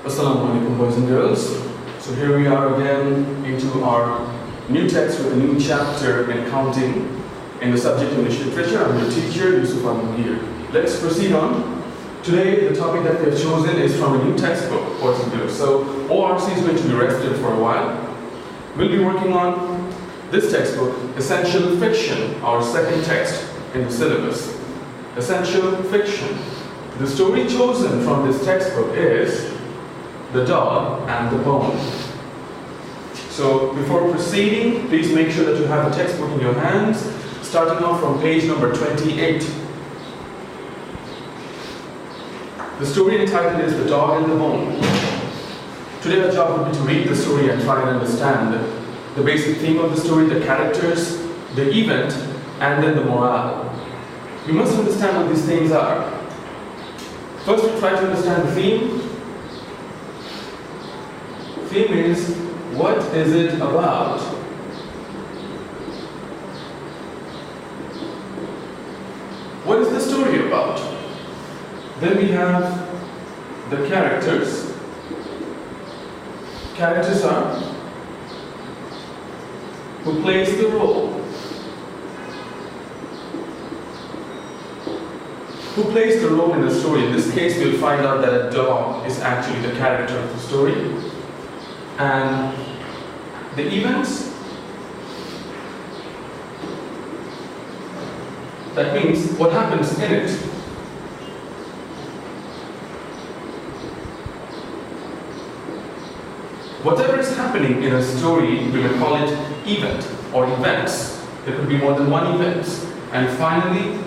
Assalamu alaikum, boys and girls. So here we are again into our new text with a new chapter in counting in the subject English literature. I'm your teacher, Yusuf here. Let's proceed on. Today the topic that we have chosen is from a new textbook, boys and girls. So ORC is going to be rested for a while. We'll be working on this textbook, Essential Fiction, our second text in the syllabus. Essential Fiction. The story chosen from this textbook is The Dog and the Bone. So before proceeding, please make sure that you have the textbook in your hands, starting off from page number 28. The story entitled is The Dog and the Bone. Today our job will be to read the story and try and understand the basic theme of the story, the characters, the event, and then the morale. You must understand what these things are. First, we try to understand the theme. Theme is, what is it about? What is the story about? Then we have the characters. Characters are who plays the role. Who plays the role in the story? In this case, we'll find out that a dog is actually the character of the story. And the events, that means what happens in it. Whatever is happening in a story, we will call it event or events. There could be more than one event. And finally,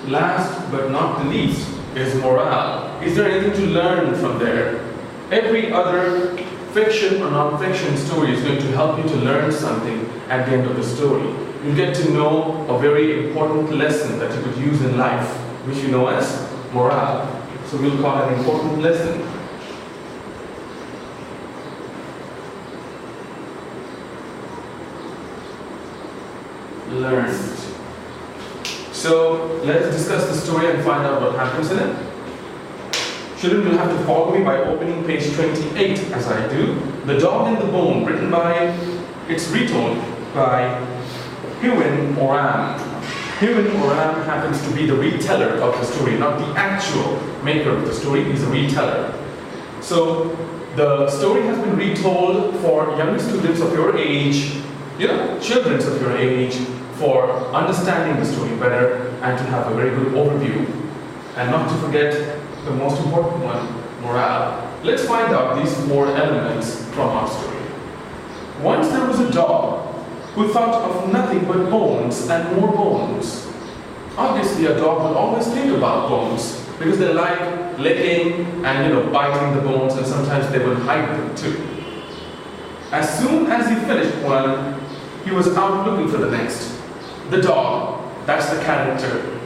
last but not the least, is morale. Is there anything to learn from there? Every other fiction or non-fiction story is going to help you to learn something at the end of the story. You get to know a very important lesson that you could use in life, which you know as morale. So we'll call it an important lesson. Learned. So let's discuss the story and find out what happens in it. Children will have to follow me by opening page 28 as I do. The Dog and the Bone, written by, it's retold by Hewin Oram. Hewin Oram happens to be the reteller of the story, not the actual maker of the story, he's a reteller. So the story has been retold for younger students of your age, children of your age, for understanding the story better and to have a very good overview. And not to forget the most important one, morale. Let's find out these four elements from our story. Once there was a dog who thought of nothing but bones and more bones. Obviously a dog will always think about bones because they like licking and biting the bones, and sometimes they will hide them too. As soon as he finished one, he was out looking for the next. The dog, that's the character.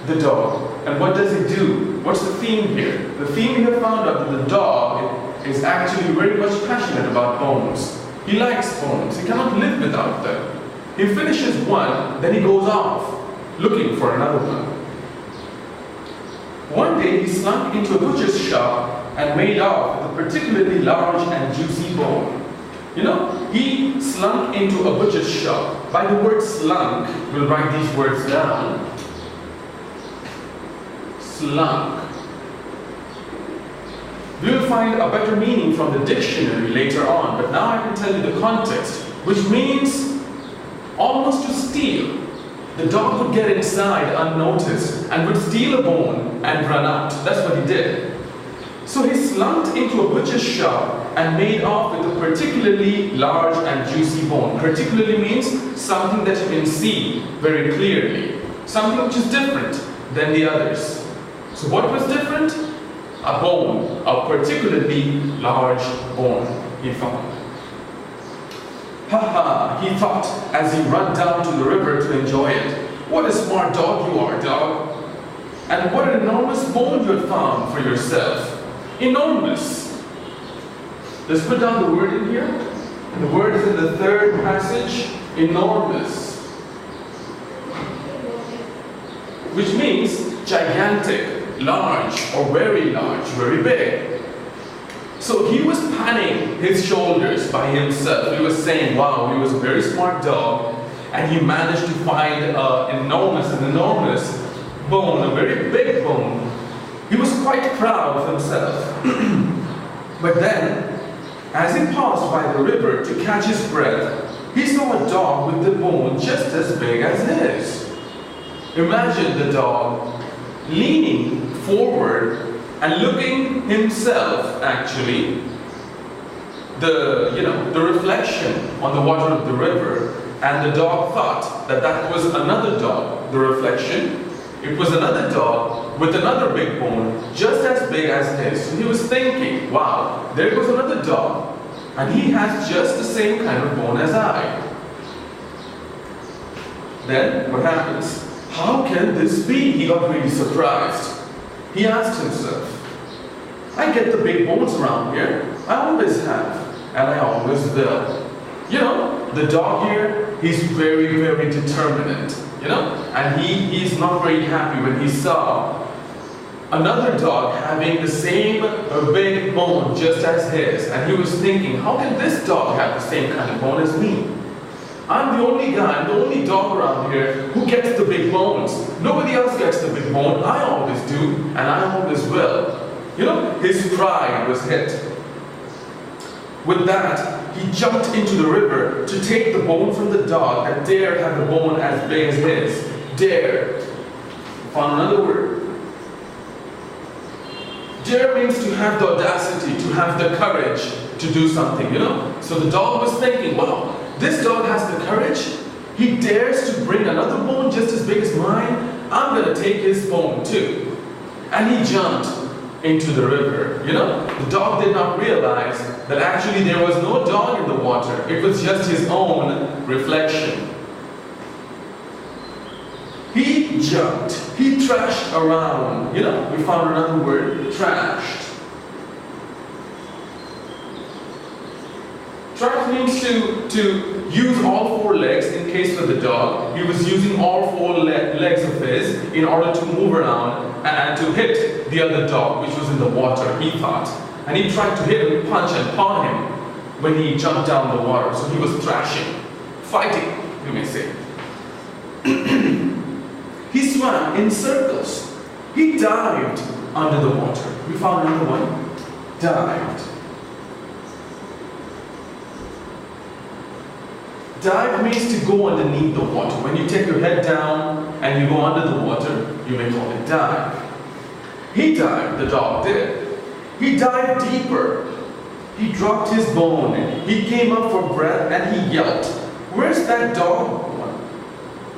The dog. And what does he do? What's the theme here? The theme we have found out that the dog is actually very much passionate about bones. He likes bones. He cannot live without them. He finishes one, then he goes off looking for another one. One day he slunk into a butcher's shop and made off with a particularly large and juicy bone. He slunk into a butcher's shop. By the word slunk, we'll write these words down. Slunk. We will find a better meaning from the dictionary later on, but now I can tell you the context, which means almost to steal. The dog would get inside unnoticed and would steal a bone and run out. That's what he did. So he slunked into a butcher's shop and made off with a particularly large and juicy bone. Particularly means something that you can see very clearly. Something which is different than the others. So what was different? A bone, a particularly large bone, he found. Ha ha, he thought as he ran down to the river to enjoy it. What a smart dog you are, dog. And what an enormous bone you have found for yourself. Enormous. Let's put down the word in here. The word is in the third passage, enormous. Which means gigantic, large or very large, very big. So he was patting his shoulders by himself. He was saying, wow, he was a very smart dog, and he managed to find an enormous bone, a very big bone. He was quite proud of himself. But then, as he passed by the river to catch his breath, he saw a dog with the bone just as big as his. Imagine the dog leaning forward and looking himself, actually, the reflection on the water of the river, and the dog thought that that was another dog, the reflection. It was another dog with another big bone, just as big as his. So he was thinking, wow, there goes another dog, and he has just the same kind of bone as I. Then, what happens? How can this be? He got really surprised. He asked himself, I get the big bones around here. I always have, and I always will. You know, the dog here, he's very, very determined, you know, and he's not very happy when he saw another dog having the same big bone just as his, and he was thinking, how can this dog have the same kind of bone as me? I'm the only guy, I'm the only dog around here who gets the big bones. Nobody else gets the big bone. I always do, and I always will. You know, his pride was hit. With that, he jumped into the river to take the bone from the dog that dared have a bone as big as his. Dare. Found another word. Dare means to have the audacity, to have the courage to do something, you know. So the dog was thinking, wow, this dog has the courage. He dares to bring another bone just as big as mine. I'm going to take his bone too. And he jumped into the river. You know, the dog did not realize that actually there was no dog in the water. It was just his own reflection. He jumped. He trashed around. You know, we found another word, trashed. Trash means to use all four legs in case of the dog. He was using all four legs of his in order to move around and to hit the other dog, which was in the water, he thought. And he tried to hit him, punch and paw him when he jumped down the water. So he was thrashing, fighting, you may say. He swam in circles. He dived under the water. We found another one. Dived. Dive means to go underneath the water. When you take your head down and you go under the water, you may call it dive. He dived, the dog did. He dived deeper. He dropped his bone. He came up for breath and he yelped. Where's that dog one?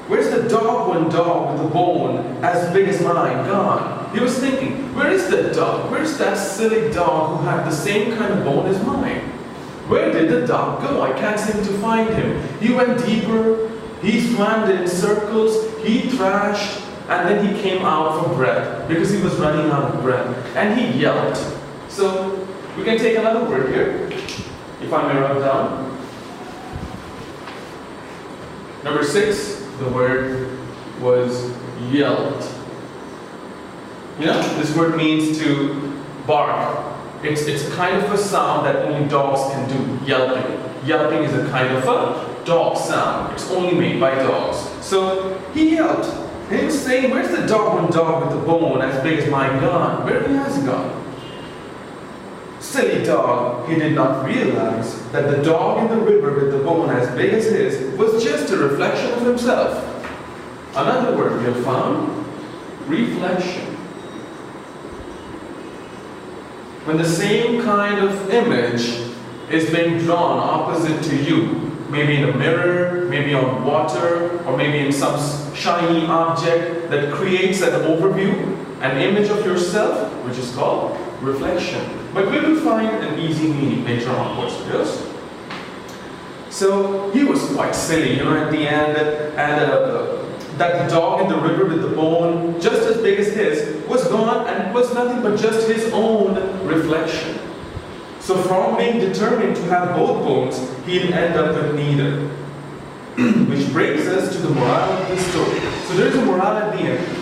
Where's the dog with the bone as big as mine gone? He was thinking, where is that dog? Where's that silly dog who had the same kind of bone as mine? Where did the dog go? I can't seem to find him. He went deeper, he swam in circles, he thrashed, and then he came out for breath because he was running out of breath. And he yelped. So, we can take another word here, if I may write down. Number 6, the word was yelped. You know, this word means to bark. It's a kind of a sound that only dogs can do, yelping. Yelping is a kind of a dog sound. It's only made by dogs. So he yelped. He was saying, where's the dog with the bone as big as mine gone? Where has he gone? Silly dog, he did not realize that the dog in the river with the bone as big as his was just a reflection of himself. Another word we have found, reflection. When the same kind of image is being drawn opposite to you, maybe in a mirror, maybe on water, or maybe in some shiny object that creates an overview, an image of yourself, which is called reflection. But we will find an easy meaning later on, of course, yes? So he was quite silly, you know, at the end, and that dog in the river with the bone, just as big as his, was gone and was nothing but just his own reflection. So from being determined to have both bones, he'd end up with neither. Which brings us to the moral of the story. So there's a moral at the end.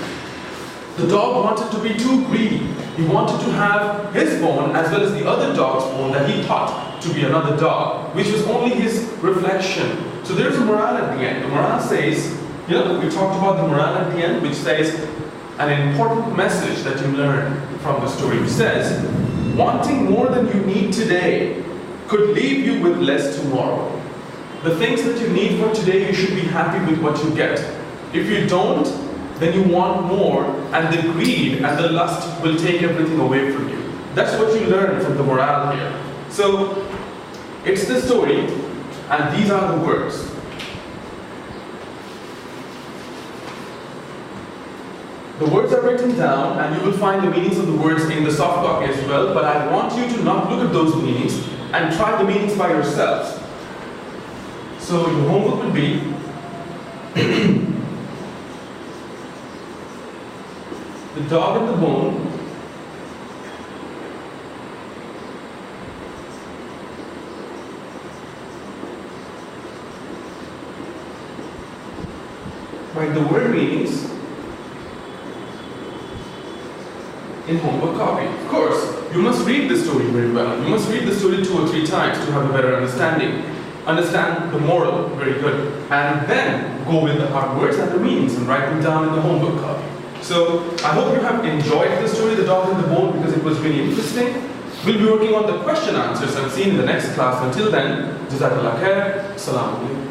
The dog wanted to be too greedy. He wanted to have his bone as well as the other dog's bone that he thought to be another dog, which was only his reflection. So there's a morale at the end. The morale says, we talked about the morale at the end, which says an important message that you learn from the story. It says, wanting more than you need today could leave you with less tomorrow. The things that you need for today, you should be happy with what you get. If you don't, then you want more, and the greed and the lust will take everything away from you. That's what you learn from the morale here. So, it's the story, and these are the words. The words are written down, and you will find the meanings of the words in the soft copy as well, but I want you to not look at those meanings and try the meanings by yourselves. So your homework will be the dog and the bone, write the word meanings in homework copy. Of course, you must read the story very well. You must read the story 2 or 3 times to have a better understanding. Understand the moral very good. And then go with the hard words and the meanings and write them down in the homework copy. So, I hope you have enjoyed the story, The Dog and the Bone, because it was really interesting. We'll be working on the question answers and see you in the next class. Until then, Jazakallah khair. Assalamu alaikum.